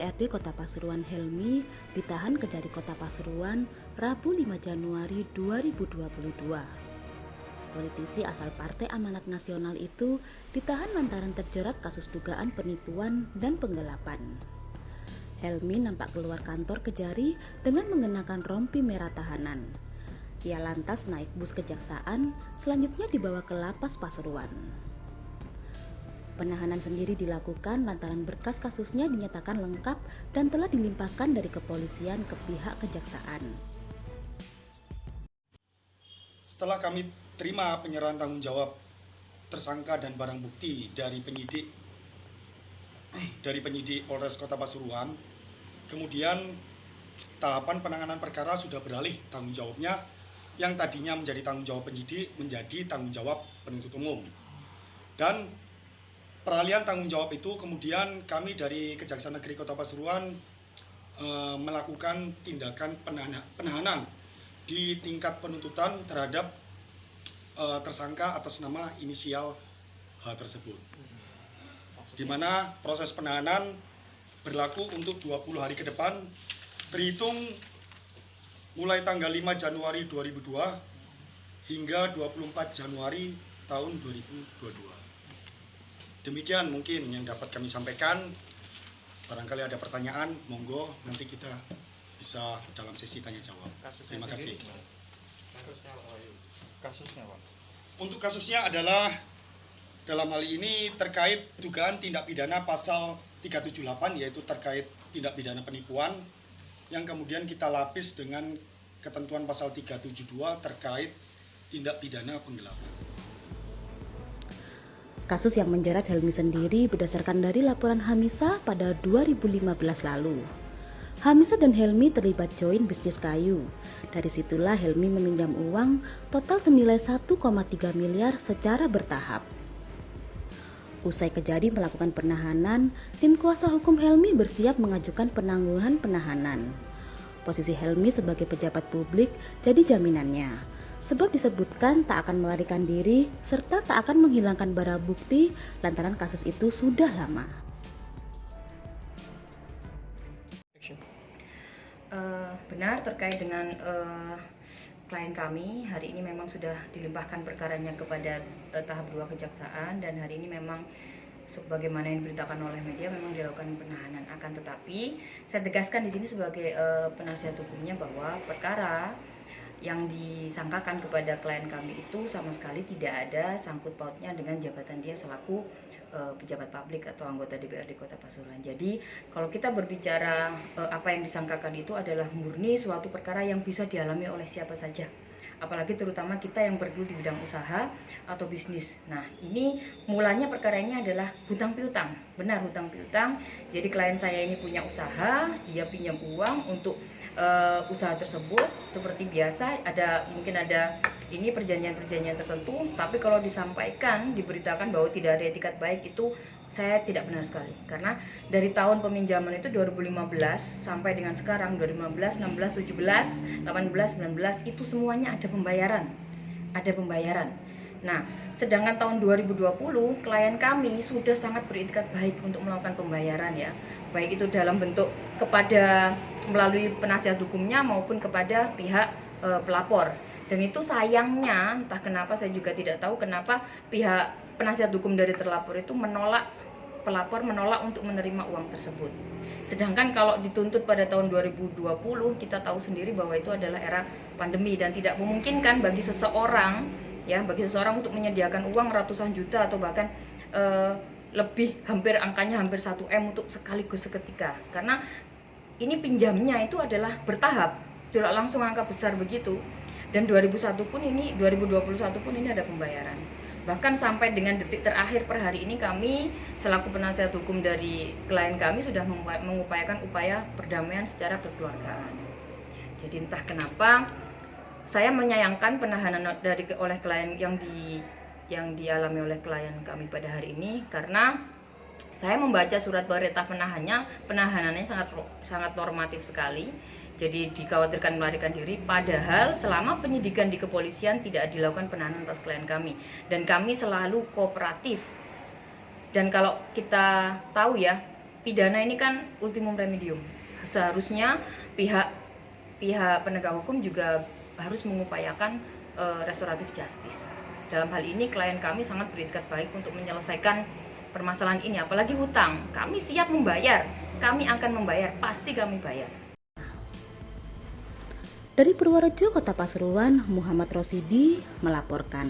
DPRD Kota Pasuruan Helmi ditahan Kejari Kota Pasuruan Rabu 5 Januari 2022. Politisi asal Partai Amanat Nasional itu ditahan lantaran terjerat kasus dugaan penipuan dan penggelapan. Helmi nampak keluar kantor Kejari dengan mengenakan rompi merah tahanan. Ia lantas naik bus kejaksaan, selanjutnya dibawa ke Lapas Pasuruan. Penahanan sendiri dilakukan lantaran berkas kasusnya dinyatakan lengkap dan telah dilimpahkan dari kepolisian ke pihak kejaksaan. Setelah kami terima penyerahan tanggung jawab tersangka dan barang bukti dari penyidik Polres Kota Pasuruan, kemudian tahapan penanganan perkara sudah beralih tanggung jawabnya yang tadinya menjadi tanggung jawab penyidik menjadi tanggung jawab penuntut umum. Dan peralihan tanggung jawab itu kemudian kami dari Kejaksaan Negeri Kota Pasuruan melakukan tindakan penahanan di tingkat penuntutan terhadap tersangka atas nama inisial H tersebut. Di mana proses penahanan berlaku untuk 20 hari ke depan terhitung mulai tanggal 5 Januari 2002 hingga 24 Januari tahun 2022. Demikian mungkin yang dapat kami sampaikan. Barangkali ada pertanyaan, monggo nanti kita bisa dalam sesi tanya jawab. Terima kasih. Kasusnya Pak? Untuk kasusnya adalah dalam hal ini terkait dugaan tindak pidana pasal 378, yaitu terkait tindak pidana penipuan, yang kemudian kita lapis dengan ketentuan pasal 372 terkait tindak pidana penggelapan. Kasus yang menjerat Helmi sendiri berdasarkan dari laporan Hamisa pada 2015 lalu. Hamisa dan Helmi terlibat join bisnis kayu. Dari situlah Helmi meminjam uang total senilai 1,3 miliar secara bertahap. Usai Kejari melakukan penahanan, tim kuasa hukum Helmi bersiap mengajukan penangguhan penahanan. Posisi Helmi sebagai pejabat publik jadi jaminannya. Sebab disebutkan tak akan melarikan diri serta tak akan menghilangkan barang bukti lantaran kasus itu sudah lama. Benar terkait dengan klien kami, hari ini memang sudah dilimpahkan perkaranya kepada tahap 2 kejaksaan, dan hari ini memang sebagaimana yang diberitakan oleh media memang dilakukan penahanan. Akan tetapi saya tegaskan di sini sebagai penasihat hukumnya bahwa perkara yang disangkakan kepada klien kami itu sama sekali tidak ada sangkut pautnya dengan jabatan dia selaku pejabat publik atau anggota DPRD Kota Pasuruan. Jadi kalau kita berbicara apa yang disangkakan itu adalah murni suatu perkara yang bisa dialami oleh siapa saja. Apalagi terutama kita yang bergelut di bidang usaha atau bisnis. Nah, ini mulanya perkara ini adalah hutang piutang. Benar, hutang piutang. Jadi klien saya ini punya usaha, dia pinjam uang untuk usaha tersebut. Seperti biasa, mungkin ada ini perjanjian-perjanjian tertentu, tapi kalau disampaikan, diberitakan bahwa tidak ada etikat baik, itu saya tidak benar sekali. Karena dari tahun peminjaman itu 2015 sampai dengan sekarang 2015, 16, 17, 18, 19 itu semuanya ada pembayaran. Ada pembayaran. Nah, sedangkan tahun 2020 klien kami sudah sangat beretikat baik untuk melakukan pembayaran ya. Baik itu dalam bentuk kepada melalui penasihat hukumnya maupun kepada pihak pelapor. Dan itu sayangnya entah kenapa, saya juga tidak tahu kenapa pihak penasihat hukum dari terlapor itu pelapor menolak untuk menerima uang tersebut. Sedangkan kalau dituntut pada tahun 2020, kita tahu sendiri bahwa itu adalah era pandemi dan tidak memungkinkan bagi seseorang untuk menyediakan uang ratusan juta atau bahkan angkanya hampir 1 M untuk sekaligus seketika. Karena ini pinjamnya itu adalah bertahap, tidak langsung angka besar begitu. Dan 2021 pun ini ada pembayaran. Bahkan sampai dengan detik terakhir per hari ini kami selaku penasihat hukum dari klien kami sudah mengupayakan upaya perdamaian secara kekeluargaan. Jadi entah kenapa saya menyayangkan penahanan oleh klien yang dialami oleh klien kami pada hari ini, karena saya membaca surat perintah penahanannya sangat normatif sekali. Jadi dikhawatirkan melarikan diri, padahal selama penyidikan di kepolisian tidak dilakukan penahanan atas klien kami, dan kami selalu kooperatif. Dan kalau kita tahu ya, pidana ini kan ultimum remedium. Seharusnya pihak penegak hukum juga harus mengupayakan restoratif justice. Dalam hal ini klien kami sangat beretikat baik untuk menyelesaikan permasalahan ini, apalagi hutang. Kami siap membayar, kami akan membayar, pasti kami bayar. Dari Purworejo, Kota Pasuruan, Muhammad Rosidi melaporkan.